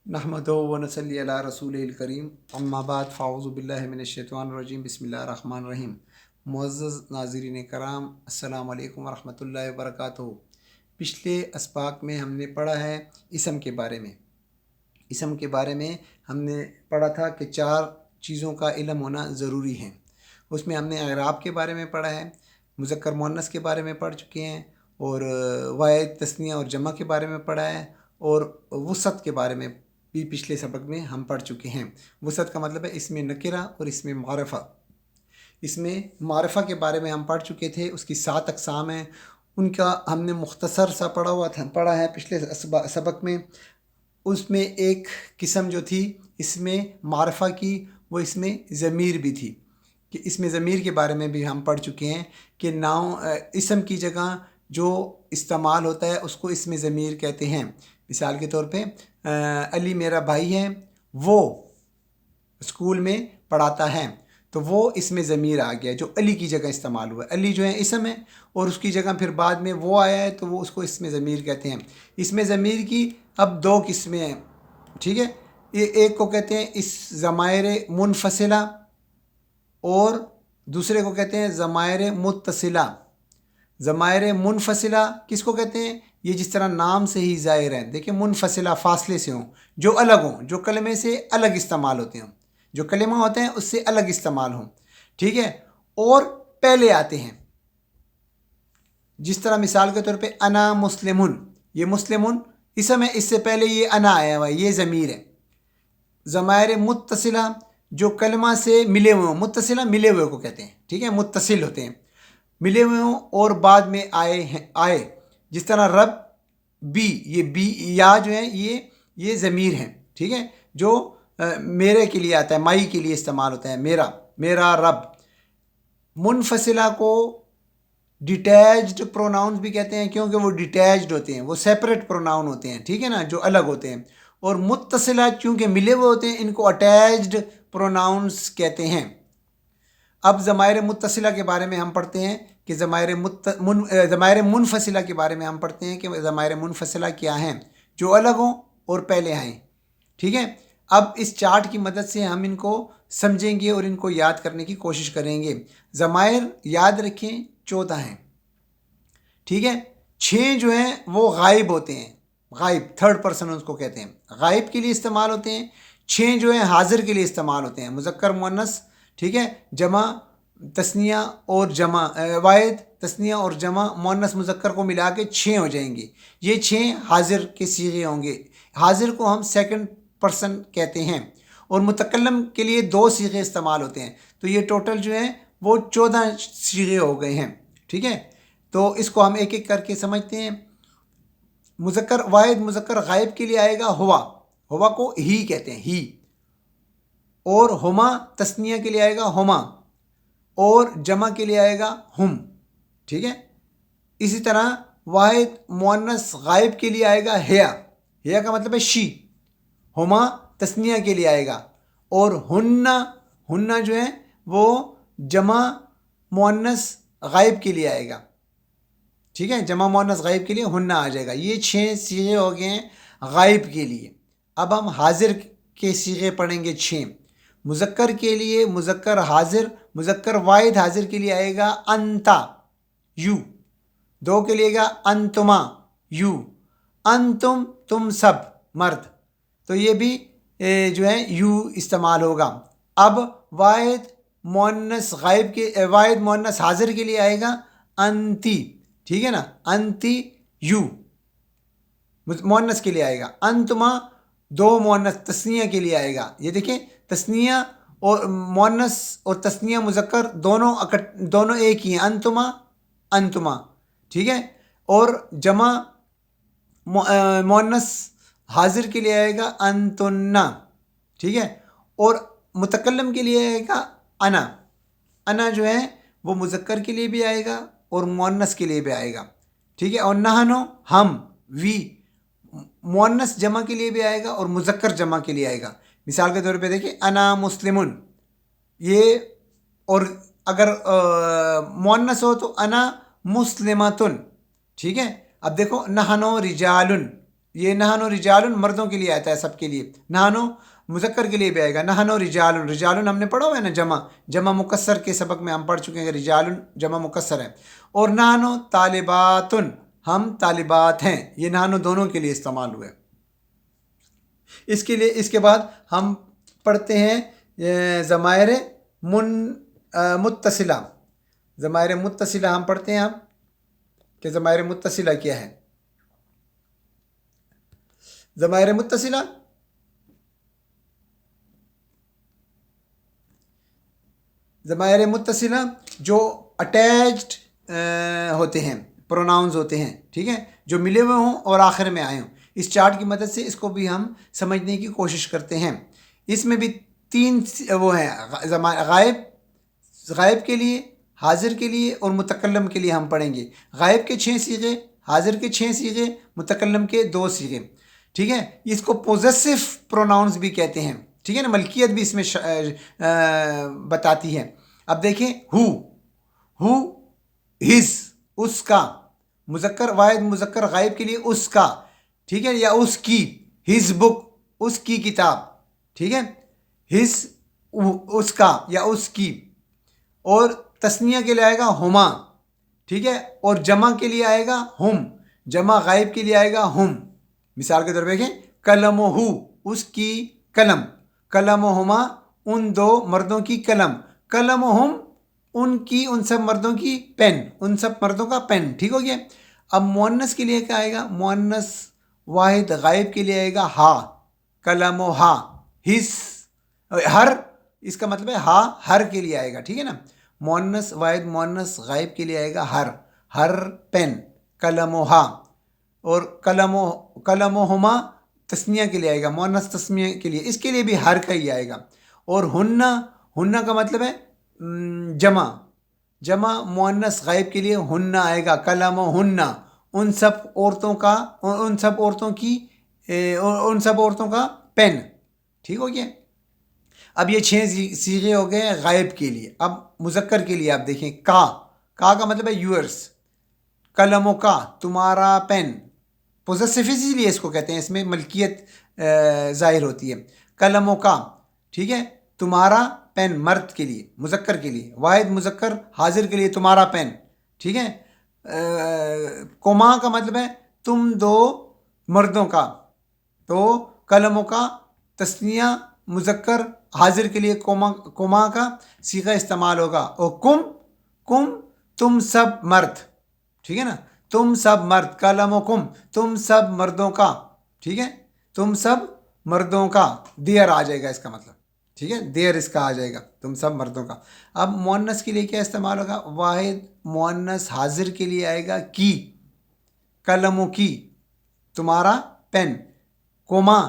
नहमदुहु व नसल्ली अला रसूलिल करीम अम्मा बाद फ़ाऊज़ु बिल्लाहि मिनश्शैतानिर रजीम बिस्मिल्लाहिर रहमानिर रहीम। मुअज़्ज़ज़ नाज़रीन कराम, अस्सलामु अलैकुम व रहमतुल्लाहि व बरकातुहू। पिछले अस्बाक में हमने पढ़ा है इसम के बारे में। इसम के बारे में हमने पढ़ा था कि 4 चीज़ों का इल्म होना ज़रूरी है। उसमें हमने अराब के बारे में पढ़ा है, मुज़क्कर मुअन्नस के बारे में पढ़ चुके हैं, और वाहिद तस्निया और जमा के बारे में पढ़ा है, और वसत के बारे में भी पिछले सबक में हम पढ़ चुके हैं। वसत का मतलब है इसमें नकिरा और इसमें मारफा। इसमें मारफा के बारे में हम पढ़ चुके थे, उसकी 7 अक़साम हैं, उनका हमने मुख्तसर सा पढ़ा है पिछले सबक में। उसमें एक किस्म जो थी इसमें मारफा की, वो इसमें ज़मीर भी थी, कि इसमें ज़मीर के बारे में भी हम पढ़ चुके हैं कि इसम की जगह जो इस्तेमाल होता है उसको इसमें ज़मीर कहते हैं। मिसाल के तौर पे अली मेरा भाई है, वो स्कूल में पढ़ाता है, तो वो इसमें ज़मीर आ गया जो अली की जगह इस्तेमाल हुआ है। अली जो है इसम है और उसकी जगह फिर बाद में वो आया है, तो वो उसको इसमें ज़मीर कहते हैं। इसमें ज़मीर की अब 2 किस्में हैं, ठीक है। ये एक को कहते हैं इस ज़मायर मुनफसिला और दूसरे को कहते हैं ज़मायर मुत्तसिला। ज़मायर मुनफसिला किसको कहते हैं? ये जिस तरह नाम से ही ज़ाहिर है। देखिए, मुनफसिला फासले से हों, जो अलग हों, जो कलमे से अलग इस्तेमाल होते हों, जो कलमा होते हैं उससे अलग इस्तेमाल हों, ठीक है, और पहले आते हैं। जिस तरह मिसाल के तौर पे अना मुस्लिमुन, ये मुस्लिमुन इसम है, इससे पहले ये अना आया हुआ है, ये ज़मीर है। ज़मायर मुत्तसिला जो कलमा से मिले हुए हों, मुत्तसिला मिले हुए को कहते हैं, ठीक है, मुत्तसिल होते हैं, मिले हुए हों और बाद में आए। जिस तरह रब बी, ये बी या जो है ये ज़मीर है, ठीक है, जो मेरे के लिए आता है, माई के लिए इस्तेमाल होता है, मेरा रब। मुनफसिला को डिटैच्ड प्रोनाउंस भी कहते हैं, क्योंकि वो डिटैच्ड होते हैं, वो सेपरेट प्रोनाउन होते हैं, ठीक है ना, जो अलग होते हैं। और मुत्तसिला चूँकि मिले हुए होते हैं, इनको अटैच्ड प्रोनाउंस कहते हैं। अब ज़मायर मुत्तसिला के बारे में हम पढ़ते हैं कि ज़मायर मुनफसिला के बारे में हम पढ़ते हैं कि ज़मायर मुनफसिला क्या हैं, जो अलग हों और पहले आएँ, ठीक है। अब इस चार्ट की मदद से हम इनको समझेंगे और इनको याद करने की कोशिश करेंगे। ज़मायर याद रखें 14 हैं, ठीक है। 6 जो हैं वो गायब होते हैं, गायब, थर्ड पर्सन उसको कहते हैं, गायब के लिए इस्तेमाल होते हैं। 6 जो हैं हाजिर के लिए इस्तेमाल होते हैं, मुज़क्कर मुअन्नस, ठीक है, जमा तस्निया और जमा वाहिद तस्निया और जमा मुअन्नस मुज़क्कर को मिला के 6 हो जाएंगे। ये 6 हाजिर के सीगे होंगे। हाजिर को हम सेकंड पर्सन कहते हैं, और मुतकल्लम के लिए 2 सीगे इस्तेमाल होते हैं। तो ये टोटल जो है वो 14 सीगे हो गए हैं, ठीक है। तो इसको हम एक एक करके समझते हैं। मुज़क्कर वाहिद मुज़क्कर गायब के लिए आएगा हुआ, हुआ को ही कहते हैं, ही। और हुमा तस्निया के लिए आएगा हुमा, और जमा के लिए आएगा हुम, ठीक है। इसी तरह वाहिद मुअन्नस गायब के लिए आएगा हिया, हिया का मतलब है शी। हुमा तस्निया के लिए आएगा, और हुन्ना, हुन्ना जो है वो जमा मुअन्नस गायब के लिए आएगा, ठीक है, जमा मुअन्नस गायब के लिए हुन्ना आ जाएगा। ये 6 सीगे हो गए हैं गायब के लिए। अब हम हाजिर के सीगे पढ़ेंगे 6। मुज़क्कर के लिए मुज़क्कर हाजिर, मुज़क्कर वाहिद हाजिर के लिए आएगा अंता, यू। 2 के लिए आएगा अंतुमा, यू। अंतुम, तुम सब, मर्द, तो ये भी जो है यू इस्तेमाल होगा। अब वाहिद मुअन्नस गायब के वाहिद मुअन्नस हाजिर के लिए आएगा अंती, ठीक है ना, अंती, यू मुअन्नस के लिए आएगा। अंतुमा 2 मुअन्नस तस्निया के लिए आएगा। ये देखिए, तस्निया और मुअन्नस और तस्निया मुज़क्कर दोनों एक ही हैं, अंतुमा, अंतुमा, ठीक है। और जमा मुअन्नस हाजिर के लिए आएगा अंतुन्ना, ठीक है। और मुतकल्लम के लिए आएगा अना। अना जो है वो मुज़क्कर के लिए भी आएगा और मुअन्नस के लिए भी आएगा, ठीक है। और नहनो, हम, वी, मुअन्नस जमा के लिए भी आएगा और मुज़क्कर जमा के लिए आएगा। मिसाल के तौर पे देखिए, अना मुस्लिमुन, ये, और अगर मुअन्नस हो तो अना मुस्लिमतुन, ठीक है। अब देखो, नहनो रिजालुन, یہ نحنو رجال مردوں کے لیے آتا ہے سب کے لیے، نحنو مذکر کے لیے بھی آئے گا، نحنو رجال، رجال ہم نے پڑھا ہوا ہے نا، جمع مکسر کے سبق میں ہم پڑھ چکے ہیں کہ رجال جمع مکسر ہے، اور نحنو طالبات، ہم طالبات ہیں، یہ نحنو دونوں کے لیے استعمال ہوئے۔ اس کے بعد ہم پڑھتے ہیں ضمائر متصلہ، ضمائر متصلہ ہم پڑھتے ہیں اب کہ ضمائر متصلہ کیا ہے۔ ضمائر متصلہ جو اٹیچڈ ہوتے ہیں، پروناؤنز ہوتے ہیں، ٹھیک ہے، جو ملے ہوئے ہوں اور آخر میں آئے ہوں۔ اس چارٹ کی مدد سے اس کو بھی ہم سمجھنے کی کوشش کرتے ہیں۔ اس میں بھی 3 وہ ہیں، غائب کے لیے، حاضر کے لیے اور متکلم کے لیے ہم پڑھیں گے۔ غائب کے 6 صیغے، حاضر کے 6 صیغے، متکلم کے 2 صیغے، ٹھیک ہے۔ اس کو پوزیسو پروناؤنز بھی کہتے ہیں، ٹھیک ہے نا، ملکیت بھی اس میں بتاتی ہے۔ اب دیکھیں ہو، ہز، اس کا، مذکر واحد مذکر غائب کے لیے اس کا، ٹھیک ہے، یا اس کی، ہز بک، اس کی کتاب، ٹھیک ہے، ہز اس کا یا اس کی، اور تثنیہ کے لیے آئے گا ہما، ٹھیک ہے، اور جمع کے لیے آئے گا ہم، جمع غائب کے لیے آئے گا ہم۔ مثال کے طور پہ دیکھیں، قلم ہو، اس کی قلم، قلم ہما، ان 2 مردوں کی قلم، قلم ہم، ان سب مردوں کی پین، ان سب مردوں کا پین، ٹھیک ہو گیا۔ اب مؤنث کے لیے کیا آئے گا؟ مؤنث واحد غائب کے لیے آئے گا ہا، قلم و ہا، ہس، ہر، اس کا مطلب ہے ہا، ہر کے لیے آئے گا، ٹھیک ہے نا۔ مؤنث واحد مؤنث غائب کے لیے آئے گا ہر پین، قلم و ہا، اور قلم و ہما تسنیہ کے لیے آئے گا، مؤنث تسنیہ کے لیے، اس کے لیے بھی ہر کا ہی آئے گا۔ اور ہنہ کا مطلب ہے جمع مؤنث غائب کے لیے ہنہ آئے گا، قلم و ہنہ، ان سب عورتوں کا پین، ٹھیک ہو گیا۔ اب یہ 6 صیغے ہو گئے غائب کے لیے۔ اب مذکر کے لیے آپ دیکھیں، کا کا مطلب ہے یورس، قلم و کا، تمہارا پین، پوزیسو اسی لیے اس کو کہتے ہیں، اس میں ملکیت ظاہر ہوتی ہے۔ قلم و کا، ٹھیک ہے، تمہارا پین، مرد کے لیے، مذکر کے لیے، واحد مذکر حاضر کے لیے تمہارا پین، ٹھیک ہے۔ کوما کا مطلب ہے تم 2 مردوں کا، تو قلم و کا تثنیہ مذکر حاضر کے لیے کوما کا صیغہ استعمال ہوگا، اور کم تم سب مرد، ٹھیک ہے نا، تم سب مرد، قلم و کم، تم سب مردوں کا، ٹھیک ہے، تم سب مردوں کا، دیر آ جائے گا اس کا مطلب، ٹھیک ہے، دیر اس کا آ جائے گا، تم سب مردوں کا۔ اب مؤنث کے لیے کیا استعمال ہوگا؟ واحد مؤنث حاضر کے لیے آئے گا کی، قلم و کی، تمہارا پین، کوما،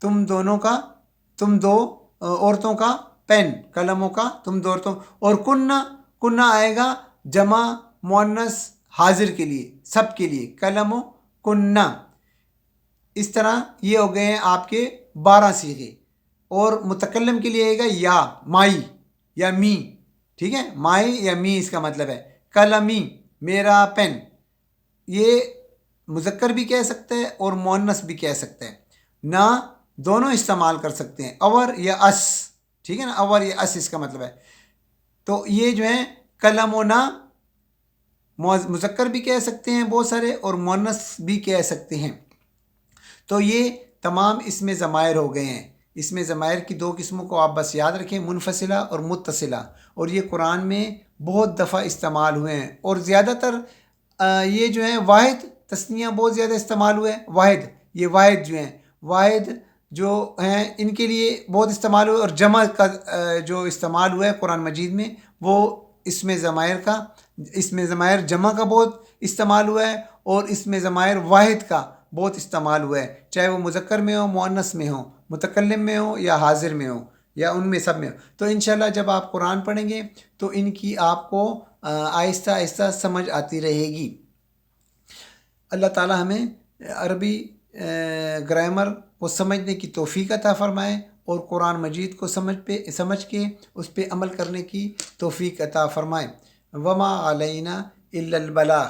تم 2 عورتوں کا پین، قلموں کا، تم 2 عورتوں، اور کنہ آئے گا جمع مؤنث حاضر کے لیے، سب کے لیے، قلم و کنہ۔ اس طرح یہ ہو گئے ہیں آپ کے 12 صیغے۔ اور متکلم کے لیے آئے گا یا، مائی یا می، ٹھیک ہے، مائی یا می اس کا مطلب ہے، قلمی، میرا پین۔ یہ مذکر بھی کہہ سکتے ہیں اور مؤنث بھی کہہ سکتے ہیں، نہ دونوں استعمال کر سکتے ہیں، اور یا اس، ٹھیک ہے نا، اور یا اس اس کا مطلب ہے۔ تو یہ جو ہے قلم و نا مذکر بھی کہہ سکتے ہیں بہت سارے، اور مؤنث بھی کہہ سکتے ہیں۔ تو یہ تمام اس میں ضمائر ہو گئے ہیں۔ اس میں ضمائر کی 2 قسموں کو آپ بس یاد رکھیں، منفصلہ اور متصلہ، اور یہ قرآن میں بہت دفعہ استعمال ہوئے ہیں، اور زیادہ تر یہ جو ہیں واحد تثنیہ بہت زیادہ استعمال ہوئے ہیں، یہ واحد جو ہیں ان کے لیے بہت استعمال ہوئے، اور جمع کا جو استعمال ہوا ہے قرآن مجید میں، وہ اس میں ضمائر جمع کا بہت استعمال ہوا ہے، اور اس میں ضمائر واحد کا بہت استعمال ہوا ہے، چاہے وہ مذکر میں ہو، مؤنث میں ہو، متکلم میں ہو یا حاضر میں ہو، یا ان میں سب میں ہو۔ تو انشاءاللہ جب آپ قرآن پڑھیں گے تو ان کی آپ کو آہستہ آہستہ سمجھ آتی رہے گی۔ اللہ تعالی ہمیں عربی گرامر کو سمجھنے کی توفیق عطا فرمائے، اور قرآن مجید کو سمجھ کے اس پہ عمل کرنے کی توفیق عطا فرمائے۔ وما علینا الا البلاغ۔